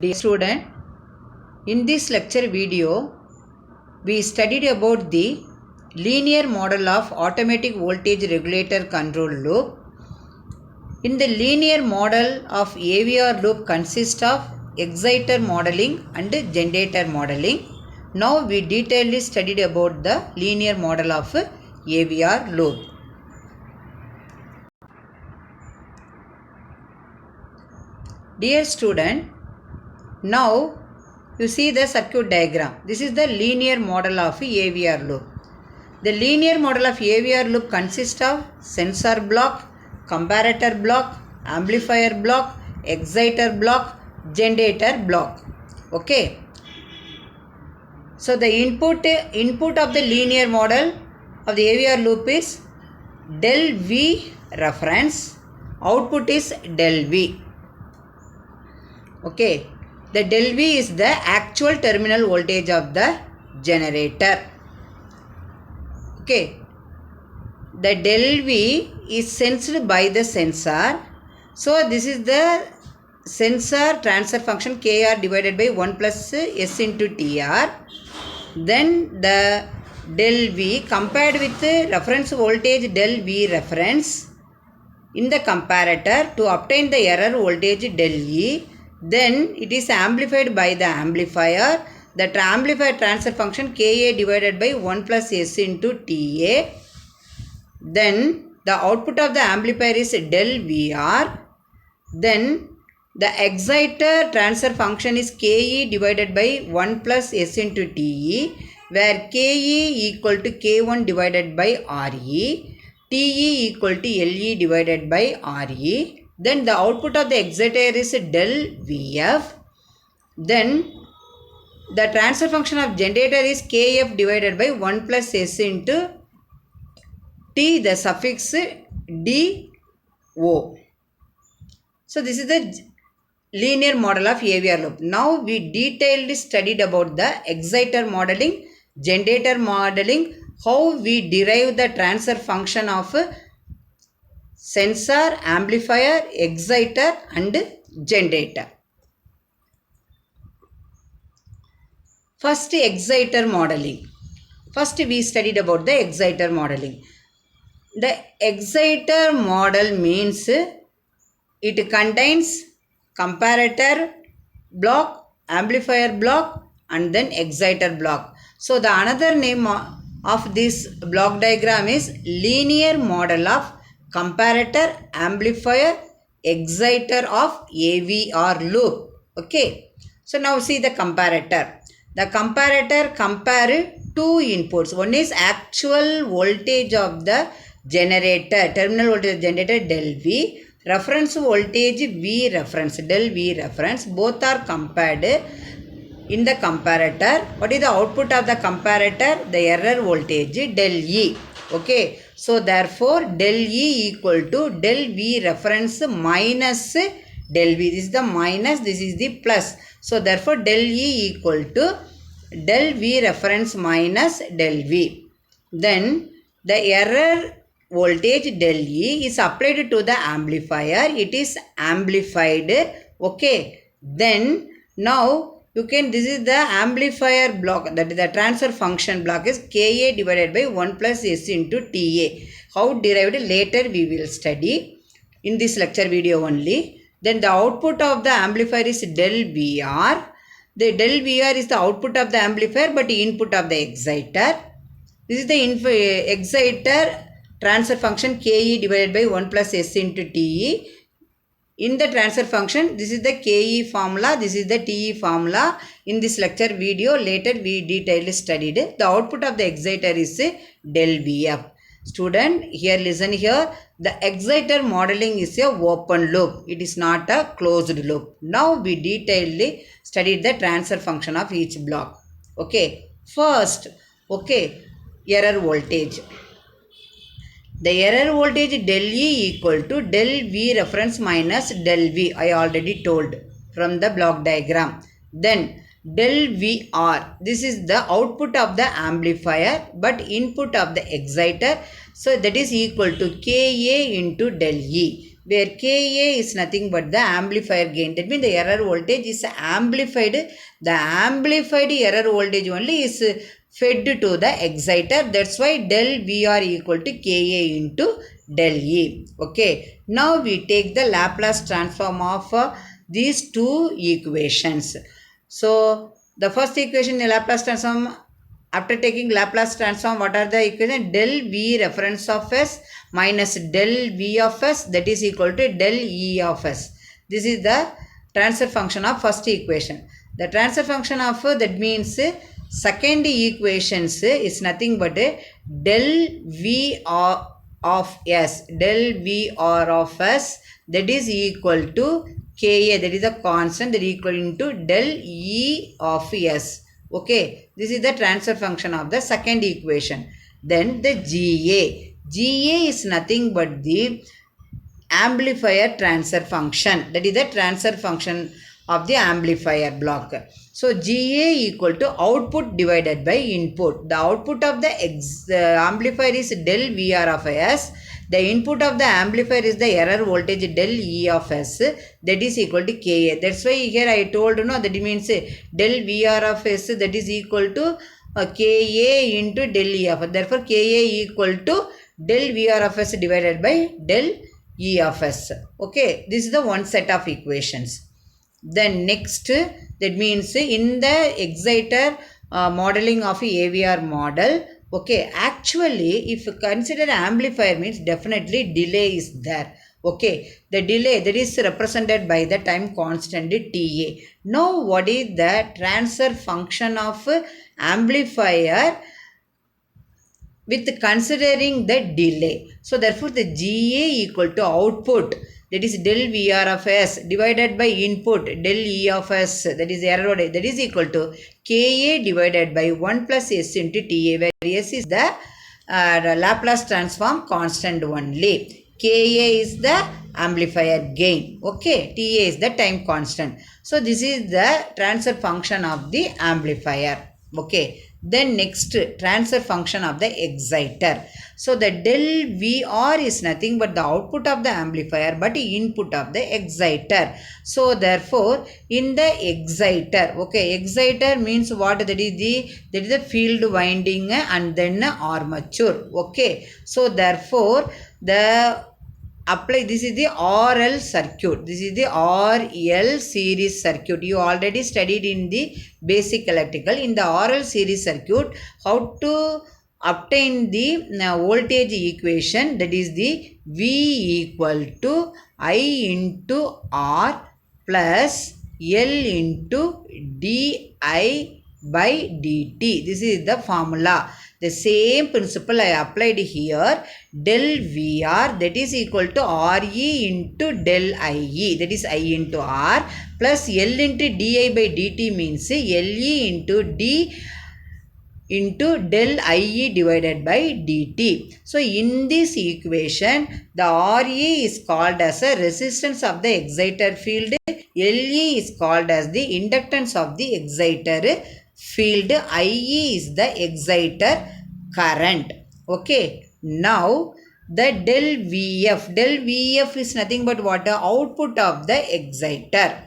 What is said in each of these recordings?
Dear student, in this lecture video, we studied about the linear model of automatic voltage regulator control loop. In the linear model of AVR loop consists of exciter modeling and generator modeling. Now we detailedly studied about the linear model of AVR loop. Dear student, now you see the circuit diagram. This is the linear model of AVR loop. The linear model of AVR loop consists of sensor block, comparator block, amplifier block, exciter block, generator block. Okay. So the input of the linear model of the AVR loop is del V reference. Output is del V. Okay. The del V is the actual terminal voltage of the generator. Okay. The del V is sensed by the sensor. So this is the sensor transfer function KR divided by 1 plus S into TR. Then the del V compared with the reference voltage del V reference in the comparator to obtain the error voltage del E. Then it is amplified by the amplifier. The amplifier transfer function Ka divided by 1 plus S into Ta. Then the output of the amplifier is del Vr. Then the exciter transfer function is Ke divided by 1 plus S into Te, where Ke equal to K1 divided by Re, Te equal to Le divided by Re. Then the output of the exciter is del Vf. Then the transfer function of generator is Kf divided by 1 plus S into T, the suffix Do. So this is the linear model of AVR loop. Now we detailedly studied about the exciter modeling, generator modeling, how we derive the transfer function of sensor, amplifier, exciter and generator. First, exciter modeling. First we studied about the exciter modeling. The exciter model means it contains comparator block, amplifier block and then exciter block. So the another name of this block diagram is linear model of comparator, amplifier, exciter of AVR loop. Okay. So now see the comparator. The comparator compare two inputs. One is actual voltage of the generator, terminal voltage generator del V, reference voltage V reference, del V reference. Both are compared in the comparator. What is the output of the comparator? The error voltage del E. Okay. So therefore del E equal to del V reference minus del V. This is the minus, this is the plus. So therefore del E equal to del V reference minus del V. Then the error voltage del E is applied to the amplifier. It is amplified. Okay. Then now you can, this is the amplifier block, that is the transfer function block is Ka divided by 1 plus S into Ta. How derived later we will study in this lecture video only. Then the output of the amplifier is del Vr. The del Vr is the output of the amplifier but input of the exciter. This is the exciter transfer function Ke divided by 1 plus S into Te. In the transfer function, this is the Ke formula, this is the Te formula. In this lecture video, later we detailedly studied. The output of the exciter is del Vf. Student, here listen here. The exciter modeling is a open loop. It is not a closed loop. Now we detailedly studied the transfer function of each block. Okay. First, okay, error voltage. The error voltage del E equal to del V reference minus del V. I already told from the block diagram. Then del Vr. This is the output of the amplifier but input of the exciter. So that is equal to Ka into del E. where Ka is nothing but the amplifier gain. That means the error voltage is amplified. The amplified error voltage only is fed to the exciter. That's why del VR equal to Ka into del E. Okay. Now we take the Laplace transform of these two equations. So the first equation, the Laplace transform, after taking Laplace transform, what are the equations? Del V reference of S minus del V of S, that is equal to del E of S. This is the transfer function of first equation. The transfer function of that means second equations is nothing but del V of S, del V R of S, that is equal to Ka, that is a constant, that is equal to del E of S. Okay, this is the transfer function of the second equation. Then the GA is nothing but the amplifier transfer function. That is the transfer function of the amplifier block. So GA equal to output divided by input. The output of the amplifier is del VR of S. The input of the amplifier is the error voltage del E of S, that is equal to Ka. That's why here I told that means del VR of S, that is equal to Ka into del E of S. Therefore Ka equal to del VR of S divided by del E of S. Okay, this is the one set of equations. Then next, that means in the exciter modeling of AVR model, okay, actually if you consider amplifier means definitely delay is there. Okay, the delay that is represented by the time constant Ta. Now what is the transfer function of amplifier with considering the delay? So therefore the GA equal to output, that is del VR of S divided by input del E of S, that is error voltage, that is equal to Ka divided by 1 plus S into Ta, where S is the Laplace transform constant only. Ka is the amplifier gain. Okay, Ta is the time constant. So this is the transfer function of the amplifier. Okay. Then next, transfer function of the exciter. So the del VR is nothing but the output of the amplifier but input of the exciter. So therefore in the exciter, okay, exciter means what? That is the field winding and then armature. Okay. So therefore the apply, this is the RL circuit. This is the RL series circuit. You already studied in the basic electrical. In the RL series circuit, how to obtain the voltage equation, that is the V equal to I into R plus L into di by dt. This is the formula. The same principle I applied here. Del VR, that is equal to RE into del IE, that is I into R, plus L into di by dt means LE into d into del IE divided by dt. So in this equation, the RE is called as a resistance of the exciter field, LE is called as the inductance of the exciter field, IE is the exciter current. Okay. Now the del VF is nothing but what? The output of the exciter.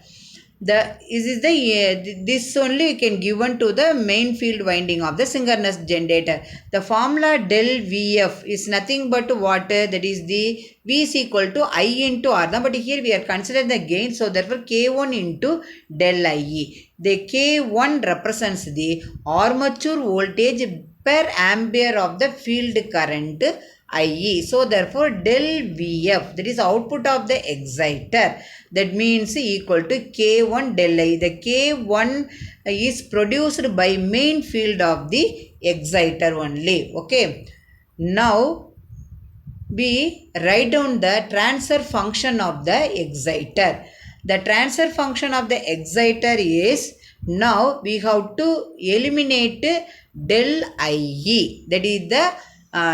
This only can given to the main field winding of the synchronous generator. The formula del VF is nothing but what? That is the V is equal to I into R. But here we are considering the gain, so therefore K1 into del IE. The K1 represents the armature voltage per ampere of the field current IE. So therefore del VF, that is output of the exciter, that means equal to K1 del I. The K1 is produced by main field of the exciter only. Okay. Now we write down the transfer function of the exciter. The transfer function of the exciter is, now we have to eliminate del IE, that is the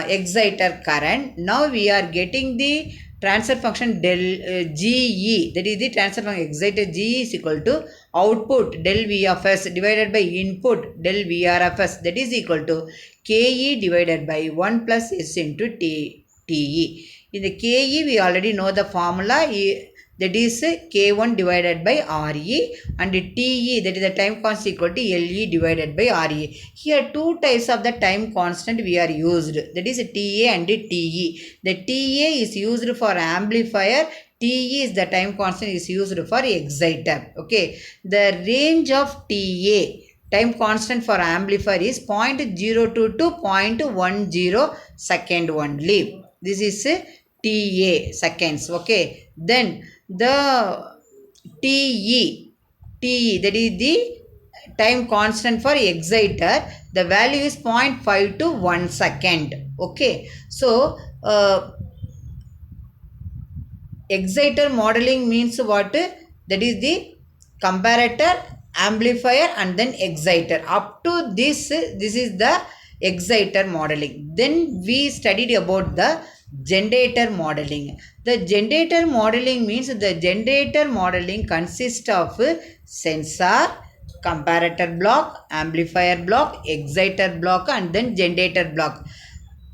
exciter current. Now we are getting the transfer function del GE, that is the transfer function exciter GE is equal to output del V of S divided by input del VR of S, that is equal to KE divided by 1 plus S into TE. In the KE, we already know the formula. That is K1 divided by RE, and TE, that is the time constant, equal to LE divided by RE. Here two types of the time constant we are used, that is TA and TE. The TA is used for amplifier, TE is the time constant is used for exciter. Okay, the range of TA, time constant for amplifier, is 0.02 to 0.10 second only. This is TA seconds. Okay, then the TE, that is the time constant for exciter, the value is 0.5 to 1 second. Okay, so exciter modeling means what? That is the comparator, amplifier, and then exciter. Up to this is the exciter modeling. Then we studied about the generator modeling. The generator modeling means the generator modeling consists of sensor, comparator block, amplifier block, exciter block, and then generator block.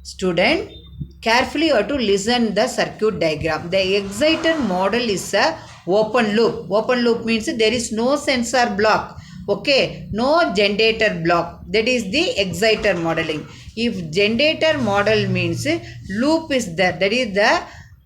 Student, carefully you have to listen the circuit diagram. The exciter model is a open loop. Open loop means there is no sensor block. Okay, no generator block. That is the exciter modeling. If generator model means loop is there, that is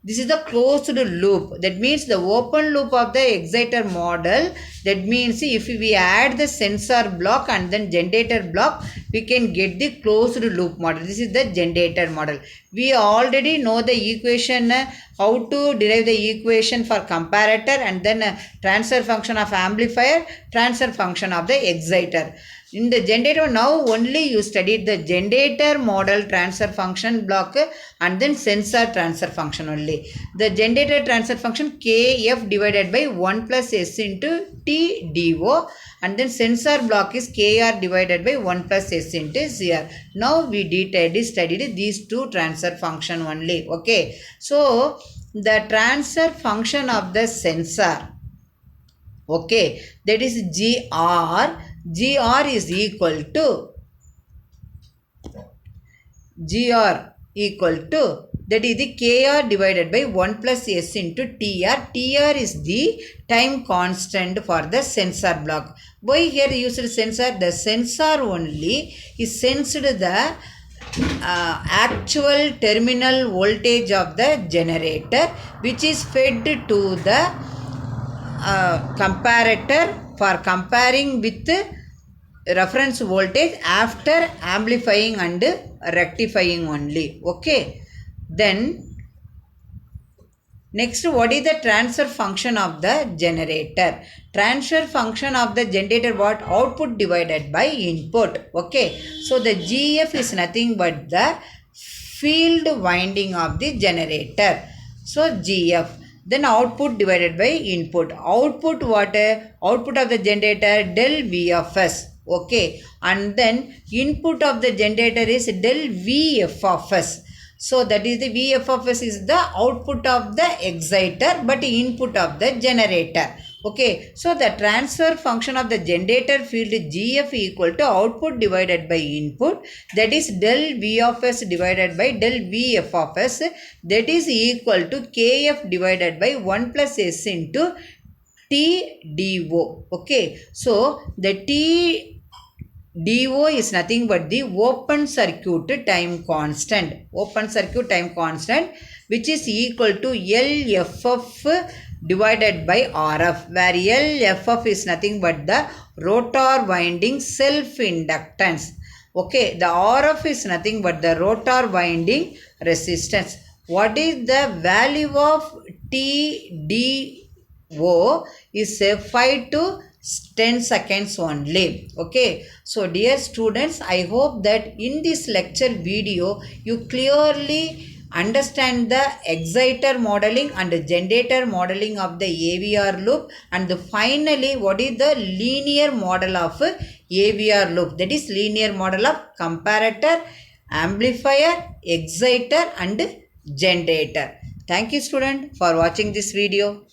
this is the closed loop. That means the open loop of the exciter model. That means if we add the sensor block and then generator block, we can get the closed loop model. This is the generator model. We already know the equation, how to derive the equation for comparator, and then transfer function of amplifier, transfer function of the exciter. In the generator, now only you studied the generator model transfer function block and then sensor transfer function only. The generator transfer function Kf divided by 1 plus S into T dO, and then sensor block is Kr divided by 1 plus S into Cr. Now we detailedly studied these two transfer function only. Okay, so the transfer function of the sensor, okay, that is GR. GR is equal to that is the Kr divided by 1 plus S into Tr. Tr is the time constant for the sensor block. Why here used sensor? The sensor only is sensed the actual terminal voltage of the generator, which is fed to the comparator for comparing with reference voltage after amplifying and rectifying only. Okay, then next, what is the transfer function of the generator? Transfer function of the generator, what? Output divided by input. Okay, so the GF is nothing but the field winding of the generator. So GF. Then output divided by input. Output what? Output of the generator del V of S. Okay, and then input of the generator is del Vf of S. So that is the Vf of S is the output of the exciter but input of the generator. Okay, so the transfer function of the generator field GF equal to output divided by input, that is del V of S divided by del Vf of S, that is equal to Kf divided by 1 plus S into T dO. Okay, so the T dO is nothing but the open circuit time constant. Open circuit time constant, which is equal to LFF divided by RF, where LFF is nothing but the rotor winding self-inductance. Okay, the RF is nothing but the rotor winding resistance. What is the value of TDO? Is 5 to 10 seconds only. Okay, so dear students, I hope that in this lecture video you clearly understand the exciter modeling and the generator modeling of the AVR loop, and finally what is the linear model of AVR loop, that is linear model of comparator, amplifier, exciter and generator. Thank you student for watching this video.